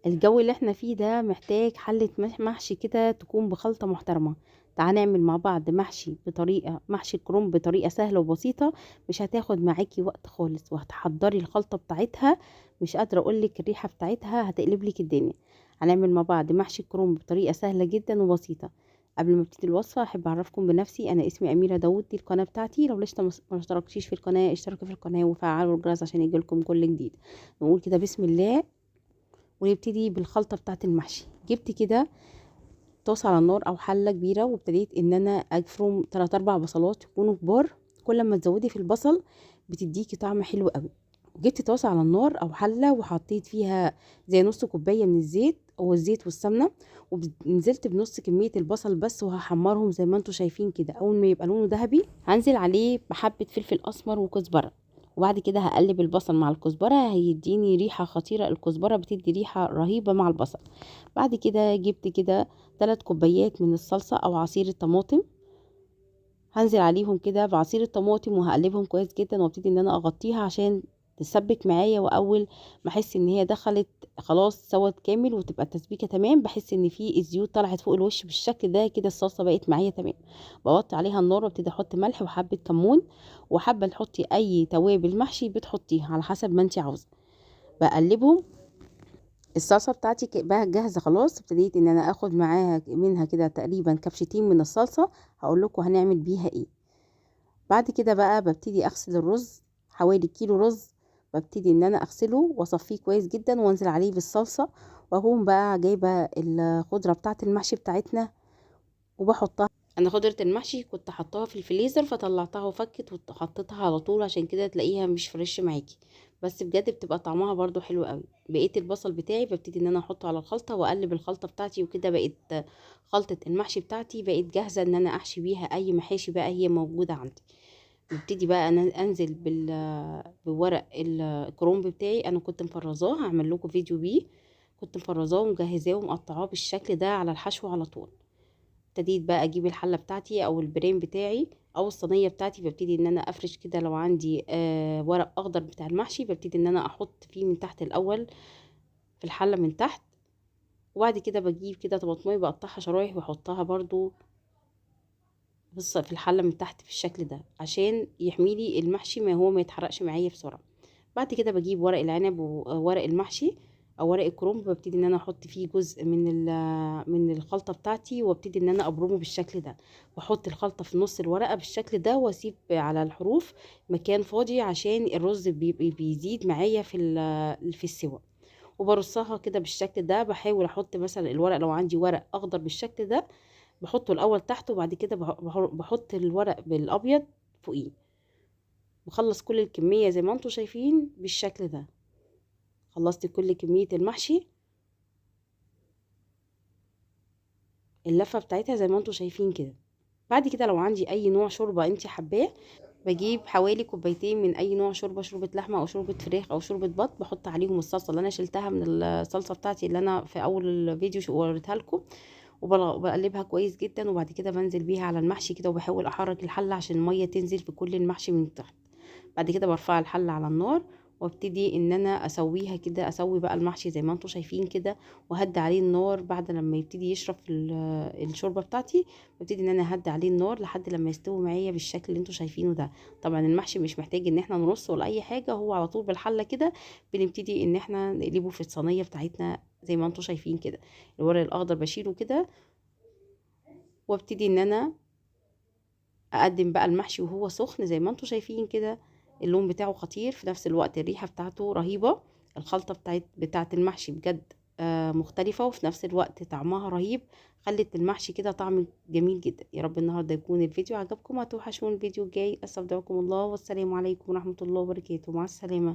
الجو اللي احنا فيه ده محتاج حلة محشي كده تكون بخلطة محترمة. تعال نعمل مع بعض محشي الكرنب بطريقة سهلة وبسيطة. مش هتاخد معاكي وقت خالص، وهتحضري الخلطة بتاعتها. مش قادرة اقولك الريحة بتاعتها هتقلب لك الدنيا. هنعمل مع بعض محشي الكرنب بطريقة سهلة جدا وبسيطة. قبل ما ابتدي الوصفة احب اعرفكم بنفسي، انا اسمي اميرة داوود، دي القناة بتاعتي. لو لسه ما اشتركتيش في القناة اشتركي في القناة وفعلوا الجرس عشان يجيلكم كل جديد. نقول كده بسم الله ونبتدي بالخلطة بتاعة المحشي. جبت كده طاسة على النار او حلة كبيرة، وابتديت ان انا افرم 3 4 بصلات يكونوا كبار. كل ما تزودي في البصل بتديكي طعم حلو قوي. جبت طاسة على النار او حلة وحطيت فيها زي نص كوباية من الزيت او الزيت والسمنة، ونزلت بنص كمية البصل بس، وهحمرهم زي ما انتم شايفين كده. اول ما يبقى لونه ذهبي هنزل عليه بحبة فلفل اسمر وكزبرة، وبعد كده هقلب البصل مع الكزبرة، هيديني ريحة خطيرة. الكزبرة بتدي ريحة رهيبة مع البصل. بعد كده جبت كده 3 كوبايات من الصلصة او عصير الطماطم، هنزل عليهم كده بعصير الطماطم وهقلبهم كويس جدا، وابتدي ان انا اغطيها عشان تسبك معايا. واول ما احس ان هي دخلت خلاص سوت كامل وتبقى التسبيكه تمام، بحس ان في الزيوت طلعت فوق الوش بالشكل ده كده، الصلصه بقت معايا تمام. بوطي عليها النار وابتدي احط ملح وحبه كمون، وحابه تحطي اي توابل محشي بتحطيها على حسب ما انت عاوزه. بقلبهم. الصلصه بتاعتي بقى جاهزه خلاص. ابتديت ان انا اخد معاها منها كده تقريبا كبشتين من الصلصه. هقول لكم هنعمل بيها ايه. بعد كده بقى ببتدي اغسل الرز، حوالي كيلو رز. ببتدي ان انا اغسله واصفيه كويس جدا وانزل عليه بالصلصه، واقوم بقى جايبه الخضره بتاعه المحشي بتاعتنا وبحطها. انا خضره المحشي كنت حطاها في الفريزر فطلعتها وفكت وحطيتها على طول، عشان كده تلاقيها مش فريش معاكي. بس بجد بتبقى طعمها برضو حلو قوي. بقيت البصل بتاعي ببتدي ان انا احطه على الخلطه واقلب الخلطه بتاعتي، وكده بقت خلطه المحشي بتاعتي بقت جاهزه ان انا احشي بيها اي محاشي بقى هي موجوده عندي. ببتدي بقى انا انزل بورق الكرومب بتاعي. انا كنت مفرزاه، هعمل لكم فيديو بيه. كنت مفرزاه ومجهزاه ومقطعاه بالشكل ده على الحشو على طول. ابتديت بقى اجيب الحله بتاعتي او البريم بتاعي او الصينيه بتاعتي، ببتدي ان انا افرش كده. لو عندي ورق اخضر بتاع المحشي ببتدي ان انا احط فيه من تحت الاول في الحله من تحت. وبعد كده بجيب كده طماطمايه بقطعها شرايح واحطها برضو بص في الحله من تحت في الشكل ده، عشان يحميلي المحشي ما يتحرقش معايا بسرعه. بعد كده بجيب ورق العنب وورق المحشي او ورق الكرنب، ببتدي ان انا احط فيه جزء من الخلطه بتاعتي، وابتدي ان انا ابرمه بالشكل ده. واحط الخلطه في نص الورقه بالشكل ده، واسيب على الحروف مكان فاضي عشان الرز بيزيد معايا في السوا. وبرصها كده بالشكل ده. بحاول احط مثلا الورق لو عندي ورق اخضر بالشكل ده بحطه الاول تحت، وبعد كده بحط الورق بالابيض فوقيه. بخلص كل الكميه زي ما انتم شايفين بالشكل ده. خلصت كل كميه المحشي، اللفه بتاعتها زي ما انتم شايفين كده. بعد كده لو عندي اي نوع شوربه انت حباه، بجيب حوالي كوبايتين من اي نوع شوربه، شوربه لحمه او شوربه فراخ او شوربه بط. بحط عليهم الصلصه اللي انا شلتها من الصلصه بتاعتي اللي انا في اول الفيديو وريتها لكم، وبقلبها كويس جدا. وبعد كده بنزل بيها على المحشي كده، وبحاول احرك الحله عشان الميه تنزل في كل المحشي من تحت. بعد كده برفع الحله على النار، وابتدي ان انا اسويها كده. اسوي بقى المحشي زي ما انتم شايفين كده، وهدي عليه النار. بعد لما يبتدي يشرب الشوربه بتاعتي ببتدي ان انا اهدي عليه النار لحد لما يستوي معايا بالشكل اللي انتم شايفينه ده. طبعا المحشي مش محتاج ان احنا نرصه ولا اي حاجه، هو على طول بالحله كده. بنبتدي ان احنا نقلبه في الصينيه بتاعتنا زي ما انتم شايفين كده. الورق الاخضر بشيله كده، وابتدي ان انا اقدم بقى المحشي وهو سخن زي ما انتم شايفين كده. اللون بتاعه خطير، في نفس الوقت الريحة بتاعته رهيبة. الخلطة بتاعت المحشي بجد مختلفة، وفي نفس الوقت طعمها رهيب. خلت المحشي كده طعم جميل جدا. يا رب النهاردة يكون الفيديو عجبكم. هتوحشون الفيديو الجاي. استودعكم الله، والسلام عليكم ورحمة الله وبركاته. مع السلامة.